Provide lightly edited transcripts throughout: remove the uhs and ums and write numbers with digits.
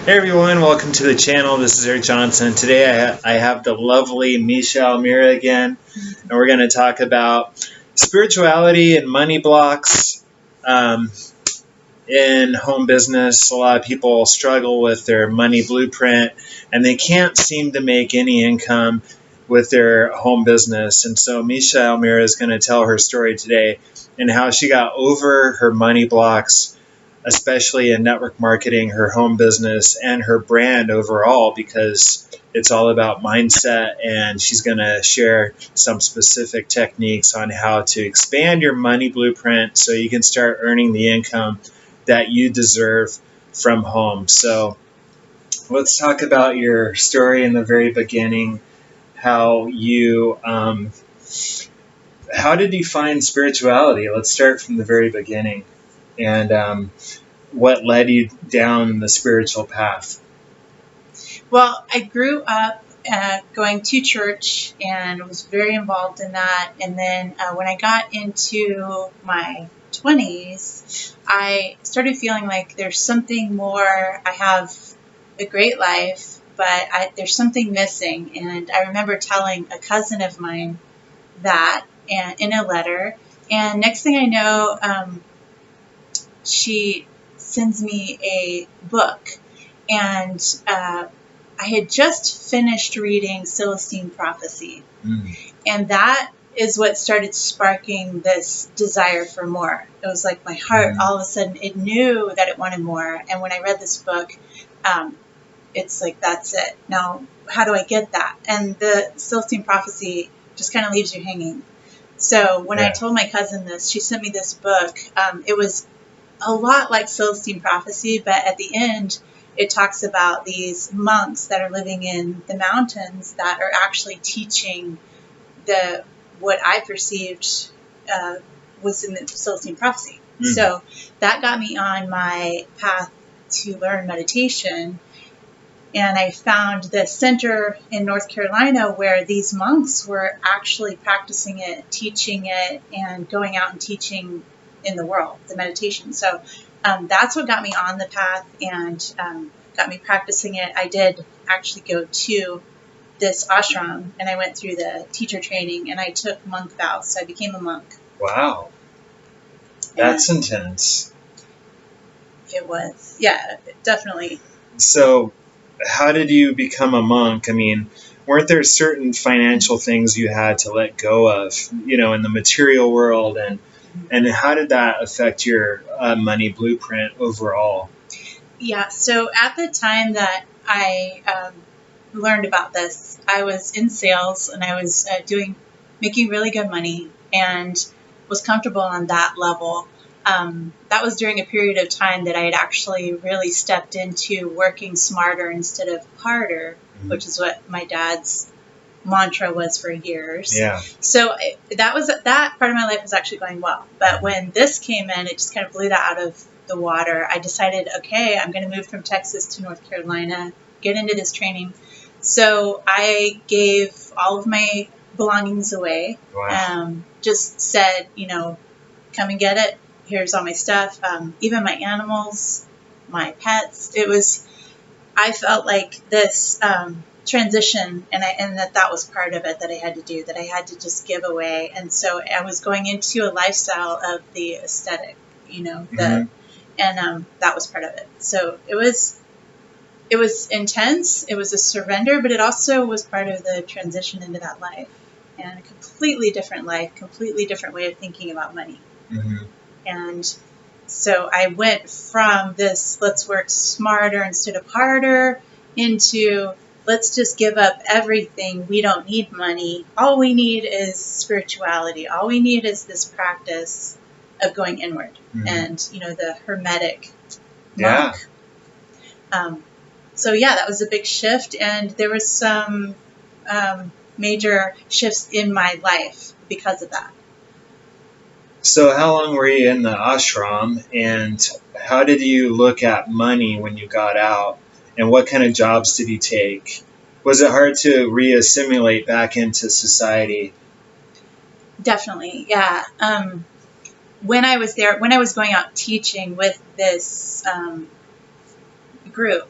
Hey everyone, welcome to the channel. This is Eric Johnson. Today I have the lovely Misha Almira again, and we're going to talk about spirituality and money blocks in home business. A lot of people struggle with their money blueprint, and they can't seem to make any income with their home business. And so Misha Almira is going to tell her story today and how she got over her money blocks, especially in network marketing, her home business, and her brand overall, because it's all about mindset. And she's going to share some specific techniques on how to expand your money blueprint so you can start earning the income that you deserve from home. So let's talk about your story in the very beginning. How did you find spirituality? Let's start from the very beginning. And what led you down the spiritual path? Well, I grew up going to church and was very involved in that. And then when I got into my 20s, I started feeling like there's something more. I have a great life, but there's something missing. And I remember telling a cousin of mine that in a letter. And next thing I know, she sends me a book. And I had just finished reading Celestine Prophecy. And that is what started sparking this desire for more. It was like my heart, all of a sudden, it knew that it wanted more. And when I read this book, it's like, that's it. Now, how do I get that? And the Celestine Prophecy just kind of leaves you hanging. So when I told my cousin this, she sent me this book. It was a lot like Celestine Prophecy, but at the end, it talks about these monks that are living in the mountains that are actually teaching what I perceived was in the Celestine Prophecy. So that got me on my path to learn meditation. And I found this center in North Carolina where these monks were actually practicing it, teaching it, and going out and teaching in the world, the meditation. So that's what got me on the path and got me practicing it. I did actually go to this ashram, and I went through the teacher training, and I took monk vows, so I became a monk. Wow. That's intense. It was. Yeah, definitely. So how did you become a monk? I mean, weren't there certain financial things you had to let go of, in the material world, and how did that affect your money blueprint overall? Yeah, so at the time that I learned about this, I was in sales and I was making really good money and was comfortable on that level. That was during a period of time that I had actually really stepped into working smarter instead of harder, which is what my dad's mantra was for years. Yeah. So that part of my life was actually going well. But when this came in, it just kind of blew that out of the water. I decided, okay, I'm going to move from Texas to North Carolina, get into this training. So I gave all of my belongings away. Wow. Just said, come and get it. Here's all my stuff. Even my animals, my pets. I felt like this transition, and that was part of it that I had to do, that I had to just give away. And so I was going into a lifestyle of the aesthetic, and that was part of it. So it was intense. It was a surrender, but it also was part of the transition into that life, and a completely different life, completely different way of thinking about money. And so I went from this, let's work smarter instead of harder, into let's just give up everything. We don't need money. All we need is spirituality. All we need is this practice of going inward and, the hermetic monk. So that was a big shift. And there was some major shifts in my life because of that. So how long were you in the ashram, and how did you look at money when you got out, and what kind of jobs did you take? Was it hard to re-assimilate back into society? Definitely, yeah. When I was there, when I was going out teaching with this grew.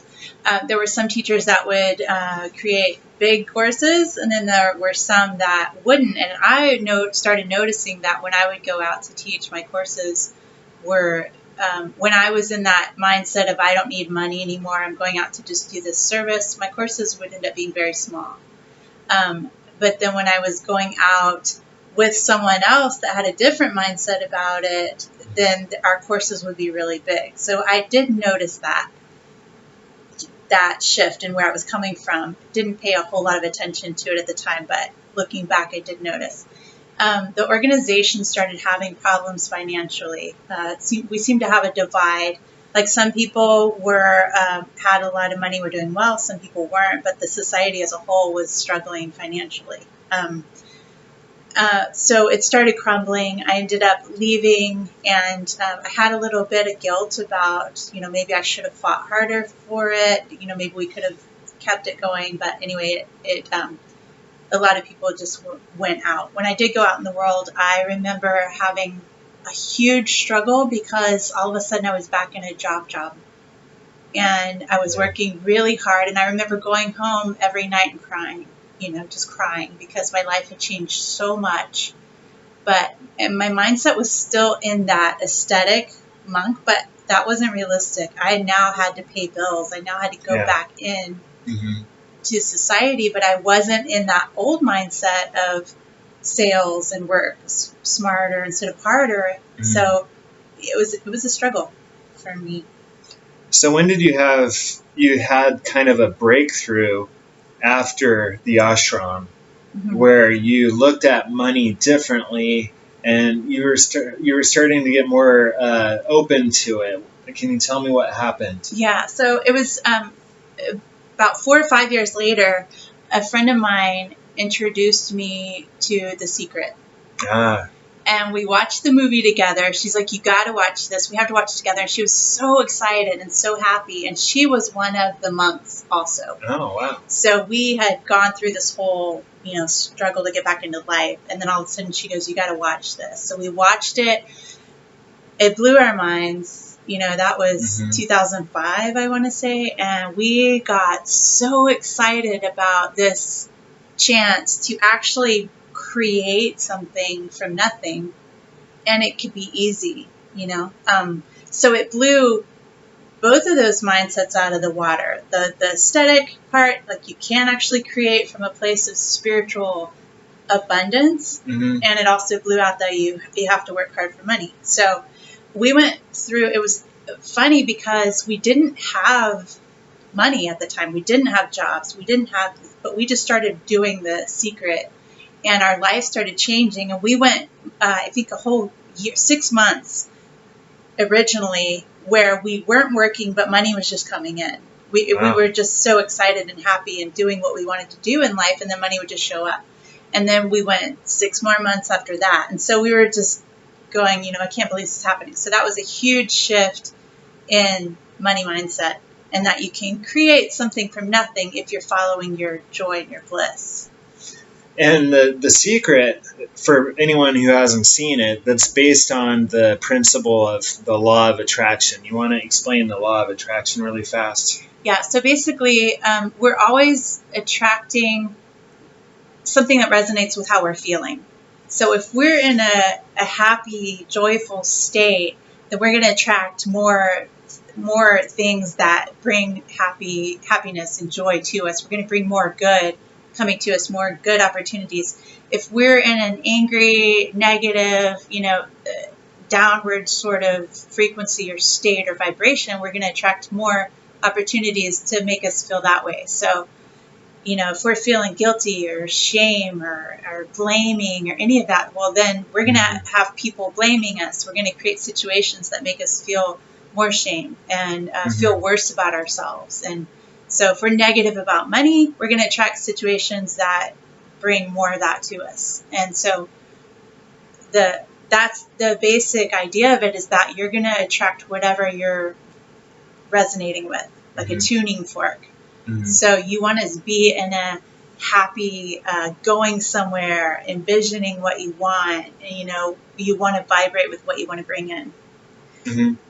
There were some teachers that would create big courses, and then there were some that wouldn't. And I started noticing that when I would go out to teach, my courses were, when I was in that mindset of I don't need money anymore, I'm going out to just do this service, my courses would end up being very small. But then when I was going out with someone else that had a different mindset about it, then our courses would be really big. So I did notice that shift in where I was coming from. Didn't pay a whole lot of attention to it at the time, but looking back, I did notice. The organization started having problems financially. We seemed to have a divide. Like some people had a lot of money, were doing well, some people weren't, but the society as a whole was struggling financially. So it started crumbling. I ended up leaving, and I had a little bit of guilt about, maybe I should have fought harder for it. Maybe we could have kept it going. But anyway, a lot of people just went out. When I did go out in the world, I remember having a huge struggle because all of a sudden I was back in a job. And I was working really hard. And I remember going home every night and crying. Just crying because my life had changed so much. And my mindset was still in that aesthetic monk, but that wasn't realistic. I now had to pay bills. I now had to go back in to society, but I wasn't in that old mindset of sales and work smarter instead of harder. So it was a struggle for me. So when did you had kind of a breakthrough after the ashram, where you looked at money differently and you were starting to get more open to it? Can you tell me what happened? Yeah, so it was about 4 or 5 years later, a friend of mine introduced me to The Secret. And we watched the movie together. She's like, you got to watch this. We have to watch it together. And she was so excited and so happy. And she was one of the monks also. Oh, wow. So we had gone through this whole, struggle to get back into life. And then all of a sudden she goes, you got to watch this. So we watched it. It blew our minds. That was 2005, I want to say. And we got so excited about this chance to actually create something from nothing, and it could be easy, so it blew both of those mindsets out of the water. The aesthetic part, like you can actually create from a place of spiritual abundance, and it also blew out that you have to work hard for money. So we went through, it was funny because we didn't have money at the time. We didn't have jobs. But we just started doing The Secret. And our life started changing, and we went, I think, a whole year, 6 months originally, where we weren't working, but money was just coming in. We were just so excited and happy and doing what we wanted to do in life, and then money would just show up. And then we went 6 more months after that. And so we were just going, I can't believe this is happening. So that was a huge shift in money mindset, and that you can create something from nothing if you're following your joy and your bliss. And the Secret, for anyone who hasn't seen it, that's based on the principle of the law of attraction. You want to explain the law of attraction really fast? Yeah, so basically, we're always attracting something that resonates with how we're feeling. So if we're in a happy, joyful state, then we're going to attract more things that bring happiness and joy to us. We're going to bring more good coming to us, more good opportunities. If we're in an angry, negative, downward sort of frequency or state or vibration, we're going to attract more opportunities to make us feel that way. So, if we're feeling guilty or shame or blaming or any of that, well, then we're going to have people blaming us. We're going to create situations that make us feel more shame and feel worse about ourselves. And so if we're negative about money, we're going to attract situations that bring more of that to us. And so that's the basic idea of it, is that you're going to attract whatever you're resonating with, like a tuning fork. So you want to be in a happy, going somewhere, envisioning what you want, and, you want to vibrate with what you want to bring in.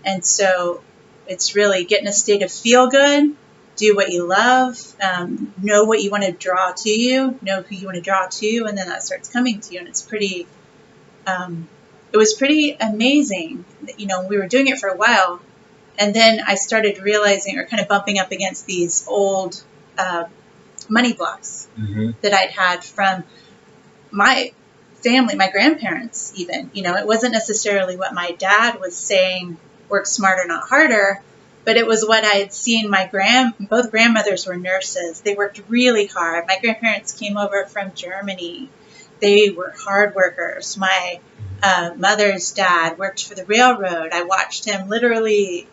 And so it's really get in a state of feel good, do what you love, know what you want to draw to you, know who you want to draw to, and then that starts coming to you. And it's pretty, it was pretty amazing. We were doing it for a while, and then I started realizing, or kind of bumping up against these old money blocks that I'd had from my family, my grandparents even. It wasn't necessarily what my dad was saying, work smarter, not harder, but it was what I had seen. Both grandmothers were nurses. They worked really hard. My grandparents came over from Germany. They were hard workers. My mother's dad worked for the railroad. I watched him literally,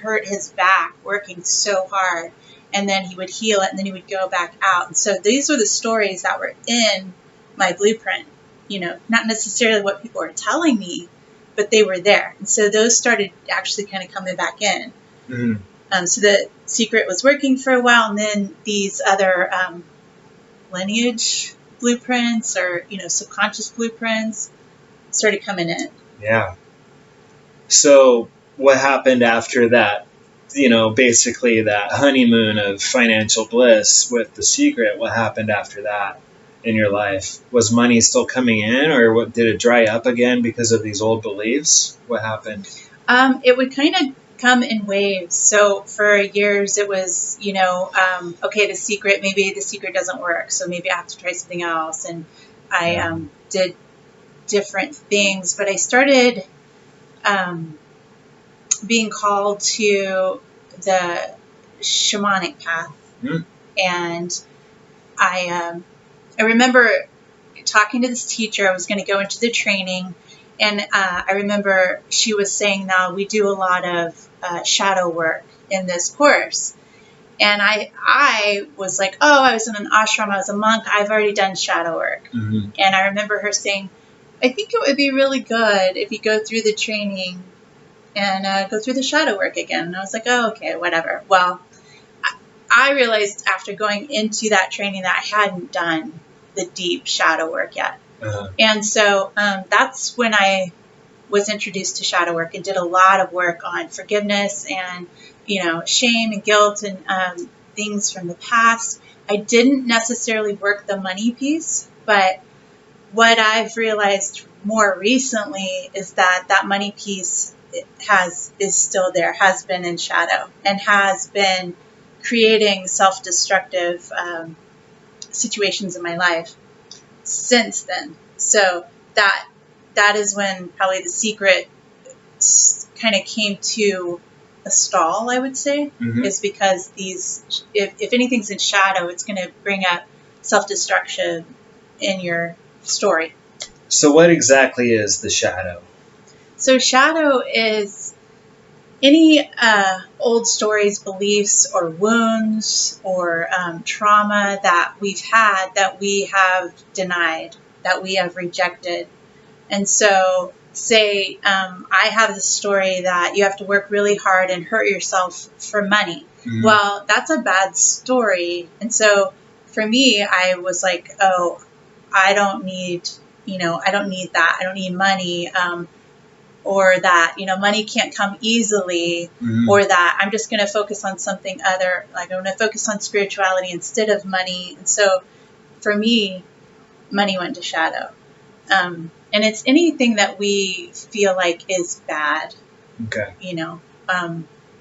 hurt his back working so hard, and then he would heal it, and then he would go back out. And so these were the stories that were in my blueprint, not necessarily what people were telling me, but they were there. And so those started actually kind of coming back in. So the secret was working for a while, and then these other lineage blueprints or, subconscious blueprints started coming in. Yeah. So what happened after that? Basically that honeymoon of financial bliss with The Secret. What happened after that in your life? Was money still coming in, or did it dry up again because of these old beliefs? What happened? It would kind of come in waves. So for years it was, okay, maybe The Secret doesn't work, so maybe I have to try something else. And I did different things, but I started being called to the shamanic path. And I remember talking to this teacher. I was going to go into the training, and I remember she was saying, now we do a lot of shadow work in this course. And I was like, I was in an ashram, I was a monk, I've already done shadow work. And I remember her saying, I think it would be really good if you go through the training and go through the shadow work again. And I was like, okay, whatever. Well, I realized after going into that training that I hadn't done the deep shadow work yet. And so that's when I was introduced to shadow work and did a lot of work on forgiveness and, shame and guilt and things from the past. I didn't necessarily work the money piece, but what I've realized more recently is that money piece is still there, has been in shadow, and has been creating self-destructive situations in my life since then. So that is when probably The Secret kind of came to a stall, I would say, is because if anything's in shadow, it's going to bring up self-destruction in your story. So what exactly is the shadow? So shadow is any old stories, beliefs, or wounds, or trauma that we've had that we have denied, that we have rejected. And so say I have this story that you have to work really hard and hurt yourself for money. Well, that's a bad story. And so for me, I was like, I don't need that. I don't need money. Or that, money can't come easily, or that I'm just going to focus on something other. Like I'm going to focus on spirituality instead of money. And so for me, money went to shadow. And it's anything that we feel like is bad. Okay.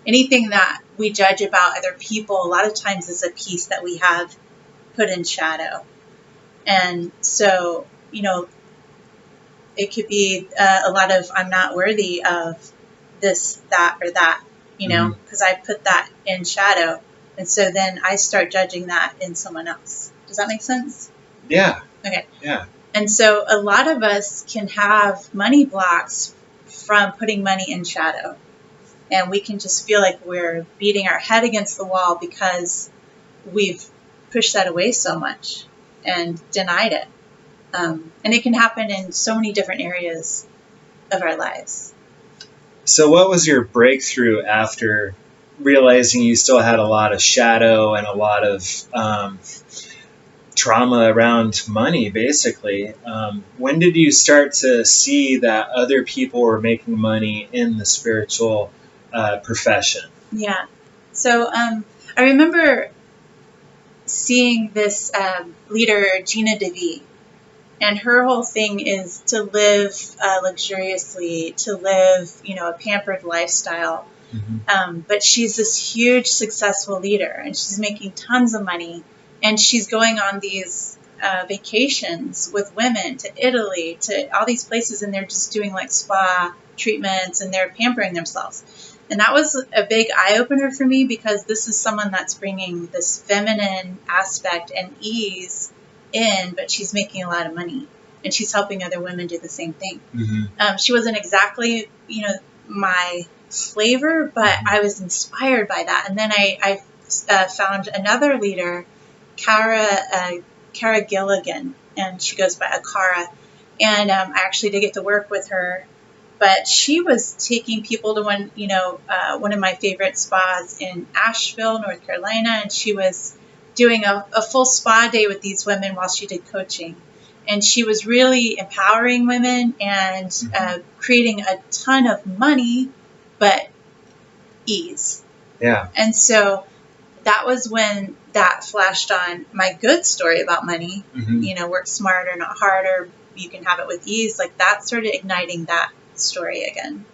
Anything that we judge about other people, a lot of times is a piece that we have put in shadow. And so, it could be a lot of I'm not worthy of this, that, or that, because I put that in shadow. And so then I start judging that in someone else. Does that make sense? Yeah. Okay. Yeah. And so a lot of us can have money blocks from putting money in shadow. And we can just feel like we're beating our head against the wall because we've pushed that away so much and denied it. And it can happen in so many different areas of our lives. So what was your breakthrough after realizing you still had a lot of shadow and a lot of trauma around money, basically? When did you start to see that other people were making money in the spiritual profession. Yeah. So I remember seeing this leader, Gina DeVee, and her whole thing is to live luxuriously, to live, a pampered lifestyle. But she's this huge successful leader, and she's making tons of money, and she's going on these vacations with women to Italy, to all these places, and they're just doing like spa treatments, and they're pampering themselves. And that was a big eye-opener for me, because this is someone that's bringing this feminine aspect and ease in, but she's making a lot of money, and she's helping other women do the same thing. She wasn't exactly, my flavor, but I was inspired by that. And then I found another leader, Cara Gilligan, and she goes by Akara, and I actually did get to work with her. But she was taking people to one of my favorite spas in Asheville, North Carolina, and she was doing a full spa day with these women while she did coaching. And she was really empowering women and creating a ton of money, but ease. Yeah. And so that was when that flashed on my good story about money. Work smarter, not harder. You can have it with ease. Like, that started igniting that story again.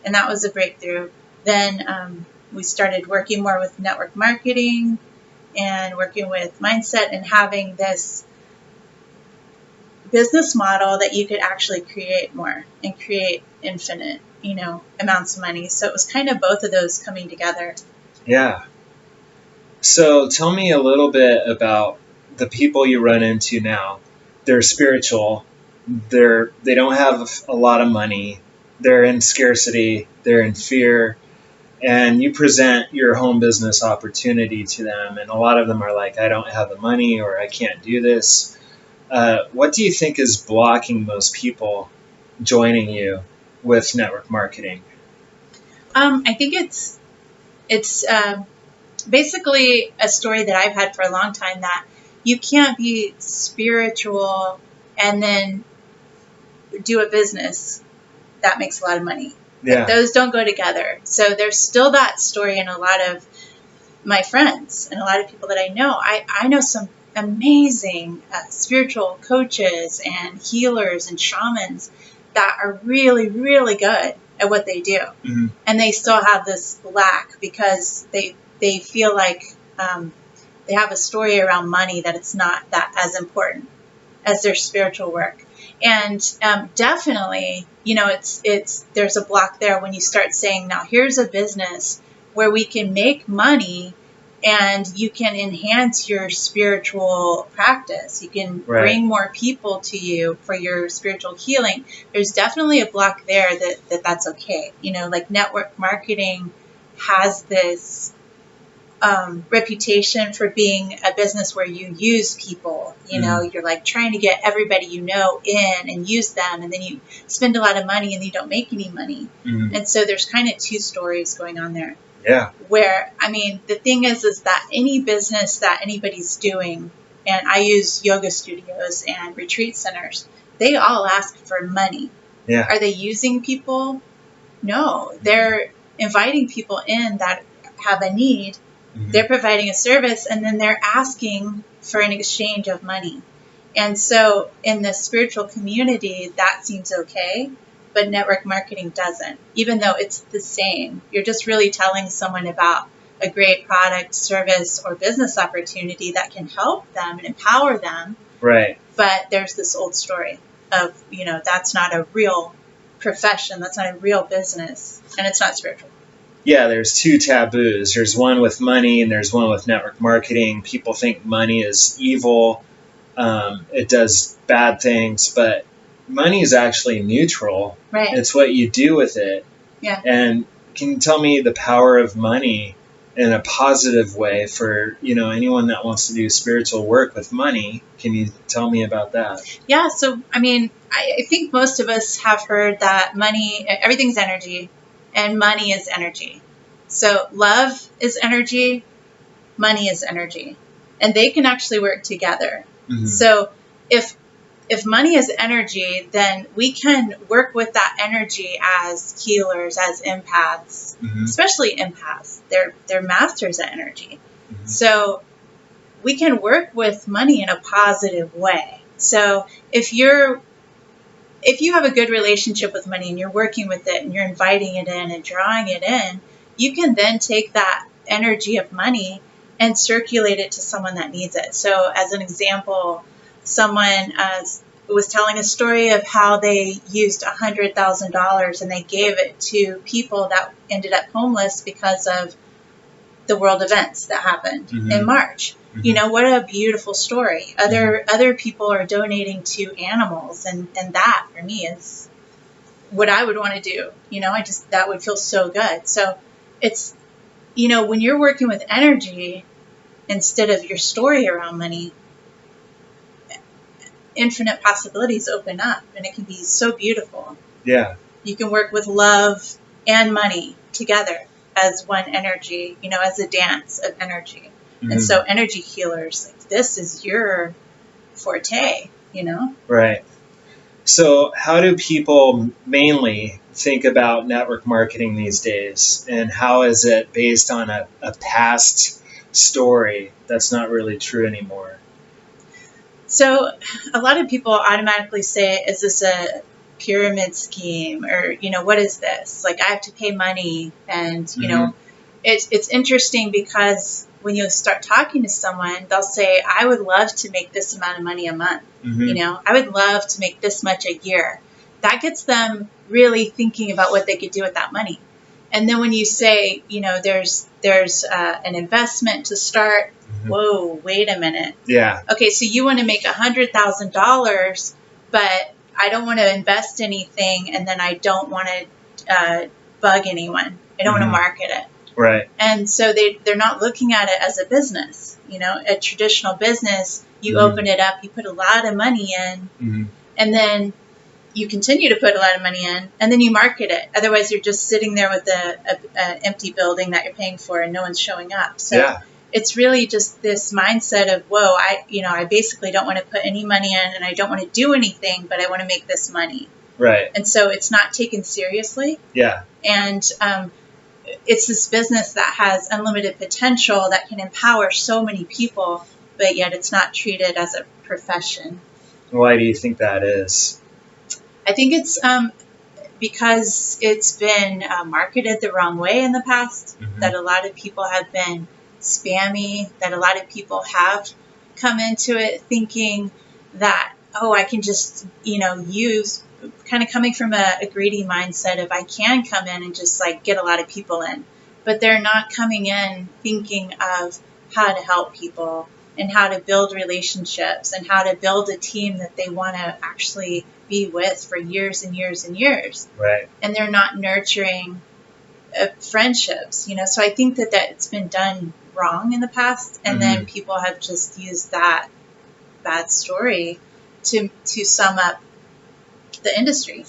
And that was a breakthrough. Then we started working more with network marketing and working with mindset, and having this business model that you could actually create more and create infinite, amounts of money. So it was kind of both of those coming together. Yeah. So tell me a little bit about the people you run into now. They're spiritual. They don't have a lot of money. They're in scarcity. They're in fear. And you present your home business opportunity to them. And a lot of them are like, I don't have the money, or I can't do this. What do you think is blocking most people joining you with network marketing? I think it's basically a story that I've had for a long time, that you can't be spiritual and then do a business that makes a lot of money. Yeah. Those don't go together. So there's still that story in a lot of my friends and a lot of people that I know. I know some amazing spiritual coaches and healers and shamans that are really, really good at what they do. And they still have this lack, because they feel like they have a story around money that it's not that as important as their spiritual work. And definitely, there's a block there when you start saying, now here's a business where we can make money and you can enhance your spiritual practice. You can bring more people to you for your spiritual healing. There's definitely a block there that's okay. Like, network marketing has this reputation for being a business where you use people. You're like trying to get everybody in and use them, and then you spend a lot of money and you don't make any money. And so there's kind of two stories going on there. Yeah. Where, the thing is that any business that anybody's doing, and I use yoga studios and retreat centers, they all ask for money. Yeah. Are they using people? No, they're inviting people in that have a need. They're providing a service, and then they're asking for an exchange of money. And so in the spiritual community, that seems okay, but network marketing doesn't, even though it's the same. You're just really telling someone about a great product, service, or business opportunity that can help them and empower them. Right. But there's this old story of, that's not a real profession, that's not a real business, and it's not spiritual. Yeah, there's two taboos. There's one with money and there's one with network marketing. People think money is evil. It does bad things, but money is actually neutral. Right. It's what you do with it. Yeah. And can you tell me the power of money in a positive way for, anyone that wants to do spiritual work with money? Can you tell me about that? Yeah. So, I think most of us have heard that money, everything's energy. And money is energy. So love is energy, money is energy. And they can actually work together. So if if money is energy, then we can work with that energy as healers, as empaths, especially empaths. They're masters at energy. So we can work with money in a positive way. So if you have a good relationship with money and you're working with it and you're inviting it in and drawing it in, you can then take that energy of money and circulate it to someone that needs it. So as an example, someone was telling a story of how they used $100,000 and they gave it to people that ended up homeless because of the world events that happened in March. You know, what a beautiful story. Other people are donating to animals, and that for me is what I would want to do. You know, that would feel so good. So it's, you know, when you're working with energy instead of your story around money, infinite possibilities open up, and it can be so beautiful. Yeah. You can work with love and money together as one energy, you know, as a dance of energy. And so energy healers, like, this is your forte, you know? Right. So how do people mainly think about network marketing these days? And how is it based on a past story that's not really true anymore? So a lot of people automatically say, is this a pyramid scheme? Or, you know, what is this? Like, I have to pay money. And, you know, it's interesting because when you start talking to someone, they'll say, I would love to make this amount of money a month. You know, I would love to make this much a year. That gets them really thinking about what they could do with that money. And then when you say, you know, there's an investment to start, whoa, wait a minute. Yeah. Okay, so you want to make $100,000, but I don't want to invest anything, and then I don't want to bug anyone. I don't want to market it. Right. And so they're not looking at it as a business. You know, a traditional business, you open it up, you put a lot of money in, and then you continue to put a lot of money in, and then you market it. Otherwise, you're just sitting there with an empty building that you're paying for, and no one's showing up. So it's really just this mindset of, whoa, I basically don't want to put any money in, and I don't want to do anything, but I want to make this money. Right. And so it's not taken seriously. Yeah. And it's this business that has unlimited potential that can empower so many people, but yet it's not treated as a profession. Why do you think that is? I think it's because it's been marketed the wrong way in the past, that a lot of people have been spammy, that a lot of people have come into it thinking that, oh, I can just, you know, use, kind of coming from a greedy mindset of I can come in and just like get a lot of people in, but they're not coming in thinking of how to help people and how to build relationships and how to build a team that they want to actually be with for years and years and years. Right. And they're not nurturing friendships, you know. So I think that it's been done wrong in the past, and then people have just used that bad story to sum up the industry.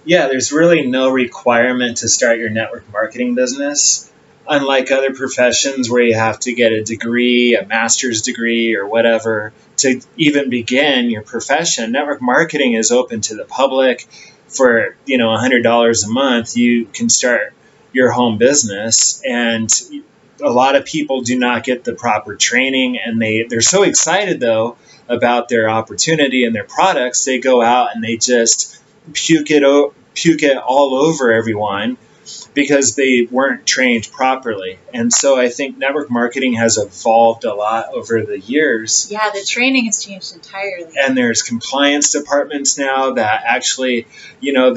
Yeah, there's really no requirement to start your network marketing business. Unlike other professions where you have to get a degree, a master's degree or whatever to even begin your profession, network marketing is open to the public. For, you know, $100 a month, you can start your home business. And a lot of people do not get the proper training, and they're so excited though about their opportunity and their products, they go out and they just puke it all over everyone because they weren't trained properly. And so I think network marketing has evolved a lot over the years. Yeah, the training has changed entirely. And there's compliance departments now that actually, you know,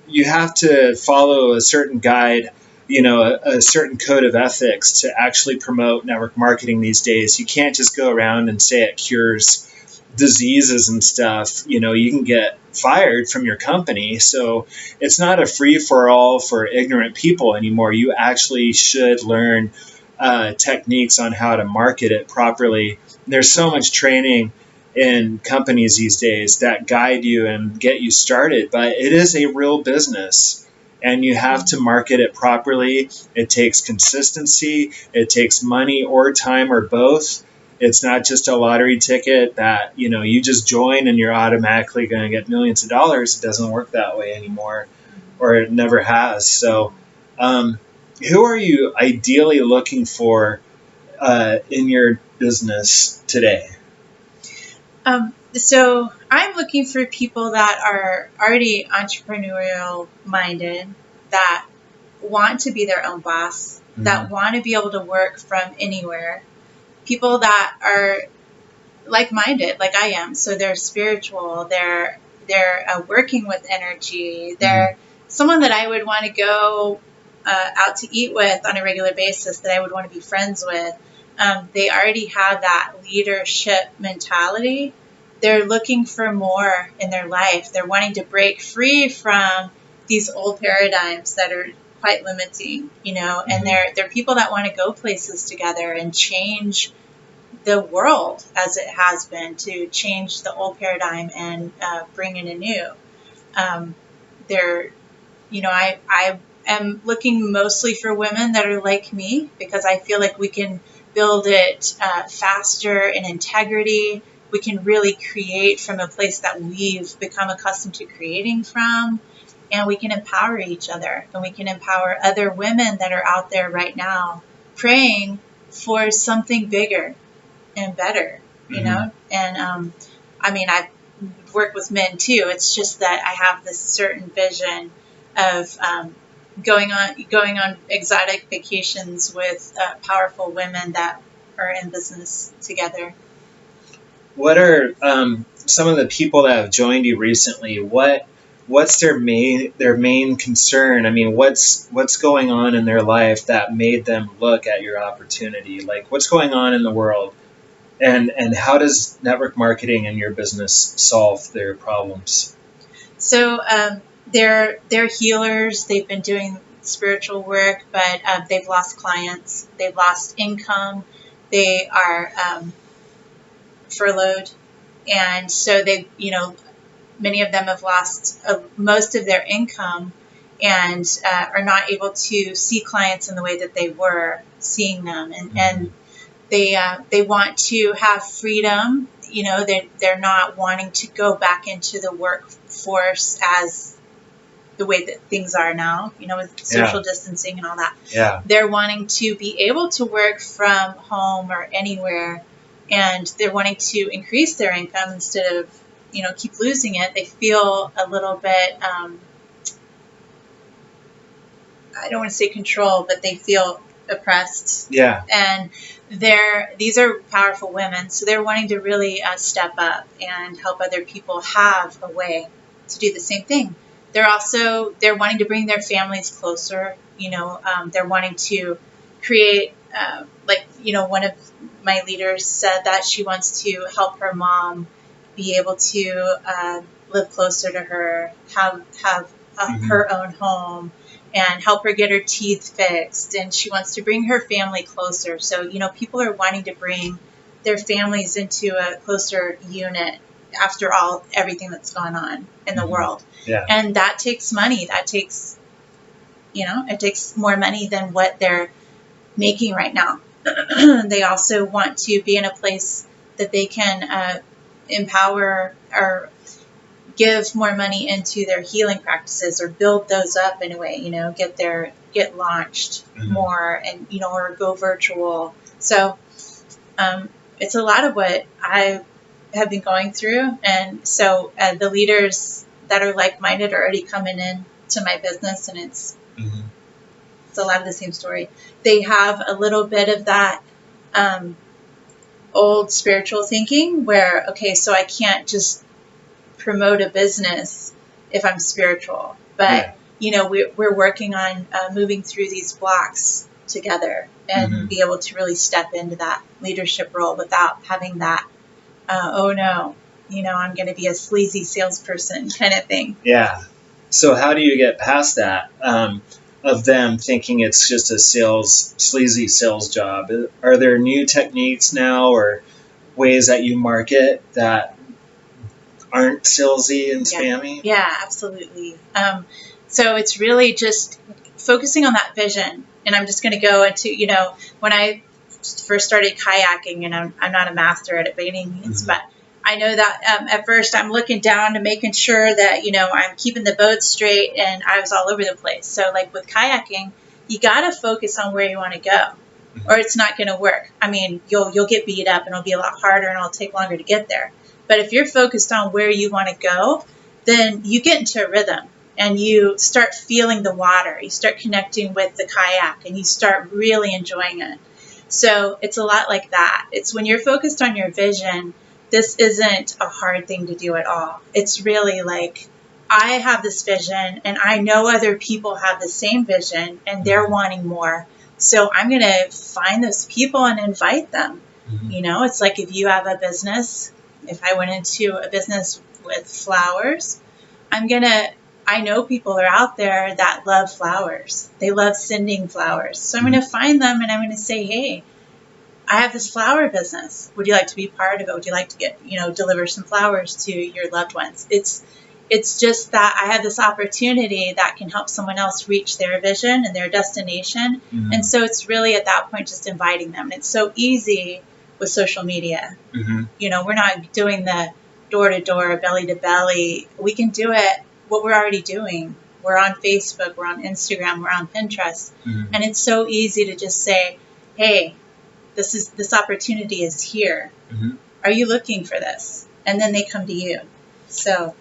you have to follow a certain guide, you know, a certain code of ethics to actually promote network marketing these days. You can't just go around and say it cures diseases and stuff. You know, you can get fired from your company. So it's not a free for all for ignorant people anymore. You actually should learn techniques on how to market it properly. There's so much training in companies these days that guide you and get you started, but it is a real business and you have to market it properly. It takes consistency, it takes money or time or both. It's not just a lottery ticket that, you just join and you're automatically going to get millions of dollars. It doesn't work that way anymore, or it never has. So, who are you ideally looking for in your business today? So I'm looking for people that are already entrepreneurial minded, that want to be their own boss, that want to be able to work from anywhere, people that are like-minded, like I am. So they're spiritual, they're working with energy, they're someone that I would want to go out to eat with on a regular basis, that I would want to be friends with. They already have that leadership mentality. They're looking for more in their life. They're wanting to break free from these old paradigms that are quite limiting, and they're people that want to go places together and change the world as it has been, to change the old paradigm and bring in a new. I am looking mostly for women that are like me, because I feel like we can build it faster in integrity. We can really create from a place that we've become accustomed to creating from, and we can empower each other, and we can empower other women that are out there right now praying for something bigger and better, and I've worked with men too. It's just that I have this certain vision of going on exotic vacations with powerful women that are in business together. What are some of the people that have joined you recently? What's their main concern? I mean, what's going on in their life that made them look at your opportunity? Like, what's going on in the world, and how does network marketing and your business solve their problems? So they're healers. They've been doing spiritual work, but they've lost clients. They've lost income. They are furloughed, and so many of them have lost most of their income, and are not able to see clients in the way that they were seeing them, and they want to have freedom. They're not wanting to go back into the workforce as the way that things are now, with social distancing and all that. Yeah. They're wanting to be able to work from home or anywhere, and they're wanting to increase their income instead of, keep losing it. They feel a little bit, I don't want to say control, but they feel oppressed. Yeah. And these are powerful women, so they're wanting to really step up and help other people have a way to do the same thing. They're wanting to bring their families closer. They're wanting to create, one of my leaders said that she wants to help her mom be able to live closer to her, have her own home, and help her get her teeth fixed. And she wants to bring her family closer. So, people are wanting to bring their families into a closer unit after everything that's gone on in the world. Yeah. And that takes money. That takes, it takes more money than what they're making right now. They also want to be in a place that they can empower or give more money into their healing practices, or build those up in a way, get launched more, and, or go virtual. So it's a lot of what I have been going through. And so the leaders that are like-minded are already coming in to my business, and it's a lot of the same story. They have a little bit of that old spiritual thinking where, okay, so I can't just promote a business if I'm spiritual, but we're working on moving through these blocks together and be able to really step into that leadership role without having that oh no, I'm going to be a sleazy salesperson kind of thing. Yeah. So how do you get past that of them thinking it's just a sleazy sales job? Are there new techniques now or ways that you market that aren't salesy and spammy? Yeah, absolutely. So it's really just focusing on that vision. And I'm just going to go into, when I first started kayaking, and I'm not a master at it by any means, but I know that at first I'm looking down and making sure that, I'm keeping the boat straight, and I was all over the place. So like with kayaking, you got to focus on where you want to go, or it's not going to work. I mean, you'll get beat up, and it'll be a lot harder, and it'll take longer to get there. But if you're focused on where you want to go, then you get into a rhythm, and you start feeling the water. You start connecting with the kayak, and you start really enjoying it. So it's a lot like that. It's when you're focused on your vision, this isn't a hard thing to do at all. It's really like, I have this vision, and I know other people have the same vision, and they're wanting more. So I'm going to find those people and invite them. It's like if you have a business, if I went into a business with flowers, I know people are out there that love flowers. They love sending flowers. So I'm going to find them, and I'm going to say, hey, I have this flower business. Would you like to be part of it? Would you like to get, deliver some flowers to your loved ones? It's just that I have this opportunity that can help someone else reach their vision and their destination. And so it's really at that point just inviting them. And it's so easy with social media. We're not doing the door-to-door, belly-to-belly. We can do it, what we're already doing. We're on Facebook, we're on Instagram, we're on Pinterest. And it's so easy to just say, hey, this opportunity is here. Are you looking for this? And then they come to you. So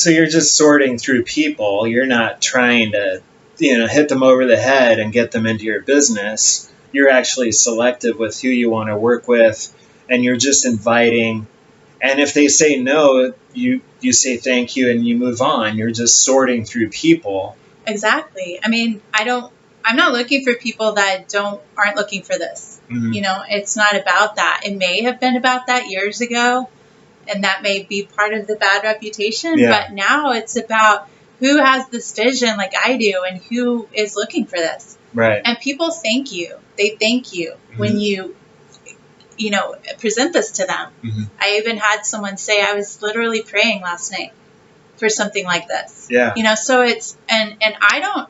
you're just sorting through people. You're not trying to, hit them over the head and get them into your business. You're actually selective with who you want to work with, and you're just inviting. And if they say no, you say thank you and you move on. You're just sorting through people. Exactly. I mean, I'm not looking for people that aren't looking for this. It's not about that. It may have been about that years ago, and that may be part of the bad reputation. Yeah. But now it's about who has this vision like I do, and who is looking for this. Right. And people thank you. They thank you when you present this to them. I even had someone say, I was literally praying last night for something like this. Yeah. So it's, and I don't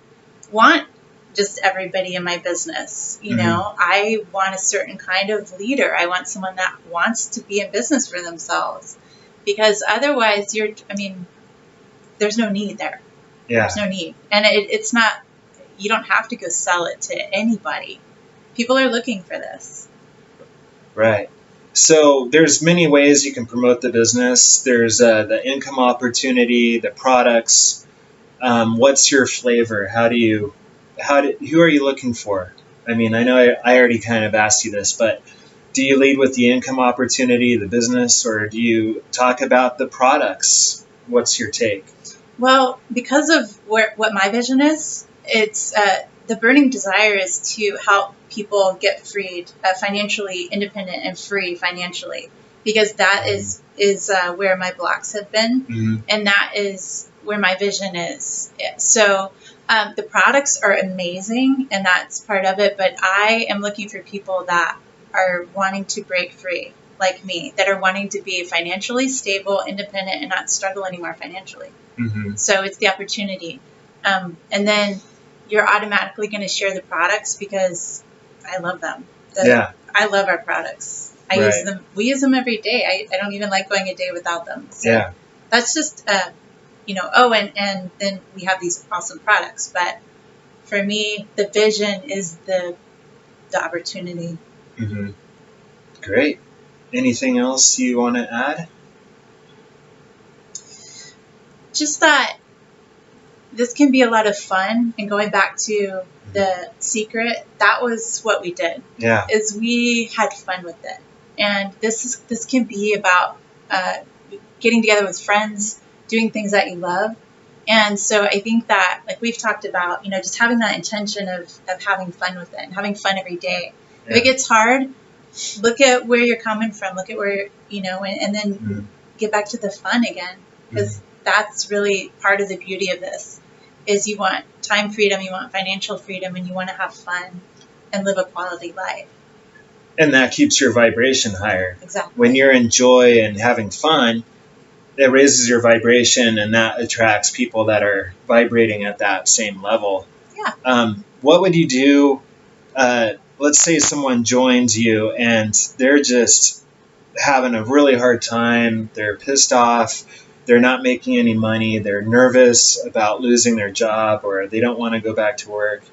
want just everybody in my business. I want a certain kind of leader. I want someone that wants to be in business for themselves, because otherwise there's no need there. Yeah. There's no need. And it's not, you don't have to go sell it to anybody. People are looking for this. Right. So there's many ways you can promote the business. There's the income opportunity, the products. What's your flavor? Who are you looking for? I mean, I know I already kind of asked you this, but do you lead with the income opportunity, the business, or do you talk about the products? What's your take? Well, because of what my vision is, it's the burning desire is to help people get freed, financially independent and free financially, because that is where my blocks have been, and that is where my vision is. So the products are amazing, and that's part of it, but I am looking for people that are wanting to break free, like me, that are wanting to be financially stable, independent, and not struggle anymore financially. So it's the opportunity. And then you're automatically going to share the products because I love them. I love our products. I use them. We use them every day. I don't even like going a day without them. So that's just, and then we have these awesome products. But for me, the vision is the opportunity. Great. Anything else you want to add? Just that this can be a lot of fun. And going back to the secret, that was what we did. Yeah. Is we had fun with it. And this can be about getting together with friends, doing things that you love. And so I think that, like we've talked about, just having that intention of having fun with it and having fun every day. Yeah. If it gets hard, look at where you're coming from. Look at where, and then get back to the fun again. Because that's really part of the beauty of this, is you want time freedom, you want financial freedom, and you want to have fun and live a quality life. And that keeps your vibration higher. Exactly. When you're in joy and having fun, it raises your vibration, and that attracts people that are vibrating at that same level. Yeah. What would you do let's say someone joins you and they're just having a really hard time. They're pissed off. They're not making any money. They're nervous about losing their job, or they don't want to go back to work.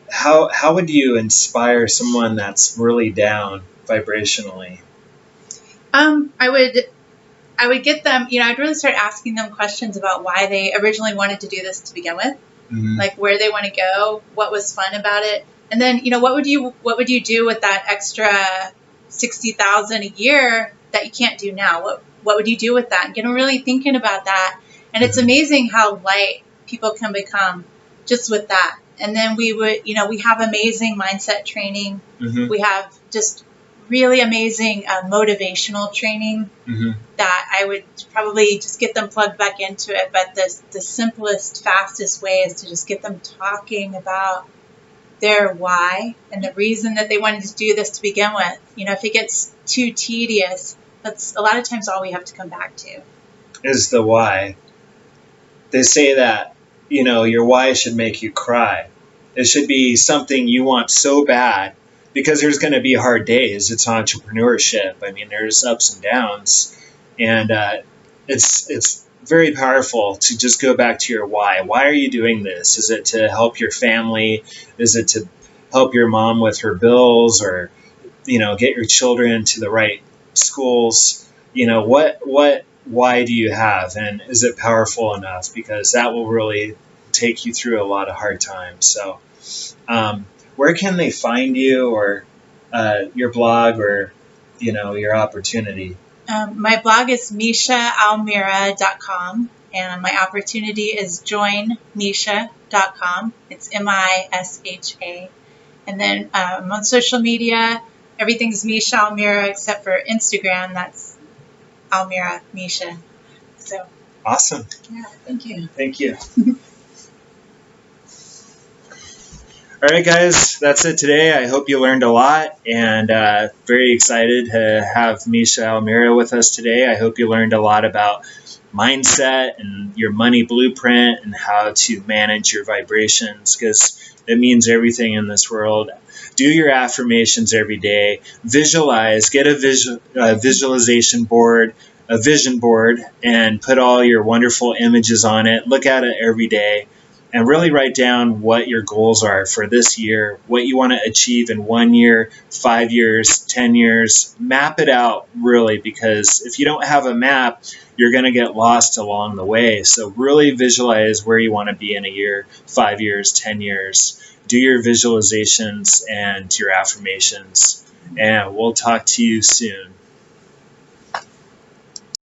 How would you inspire someone that's really down vibrationally? I would get them, I'd really start asking them questions about why they originally wanted to do this to begin with, Mm-hmm. like where they want to go, what was fun about it, and then what would you do with that extra 60,000 a year that you can't do now? What would you do with that? And get them really thinking about that. And it's amazing how light people can become just with that. And then we would, we have amazing mindset training. Mm-hmm. We have just really amazing motivational training Mm-hmm. that I would probably just get them plugged back into it. But the simplest, fastest way is to just get them talking about their why and the reason that they wanted to do this to begin with. If it gets too tedious, that's a lot of times all we have to come back to. Is the why. They say that, your why should make you cry. It should be something you want so bad, because there's going to be hard days. It's entrepreneurship. I mean, there's ups and downs, and it's very powerful to just go back to your why. Why are you doing this? Is it to help your family? Is it to help your mom with her bills, or get your children to the right schools? What why do you have, and is it powerful enough? Because that will really take you through a lot of hard times. So where can they find you, or your blog, or your opportunity? My blog is mishaalmira.com, and my opportunity is joinmisha.com. It's MISHA. And then I'm on social media. Everything's Misha Almira except for Instagram. That's Almira Misha. So Awesome. yeah, thank you. Thank you. All right, guys, that's it today. I hope you learned a lot, and very excited to have Misha Almira with us today. I hope you learned a lot about mindset and your money blueprint and how to manage your vibrations, because it means everything in this world. Do your affirmations every day. Visualize. Get a visualization board, a vision board, and put all your wonderful images on it. Look at it every day. And really write down what your goals are for this year, what you want to achieve in 1 year, 5 years, 10 years. Map it out, really, because if you don't have a map, you're going to get lost along the way. So really visualize where you want to be in a year, 5 years, 10 years. Do your visualizations and your affirmations. And we'll talk to you soon.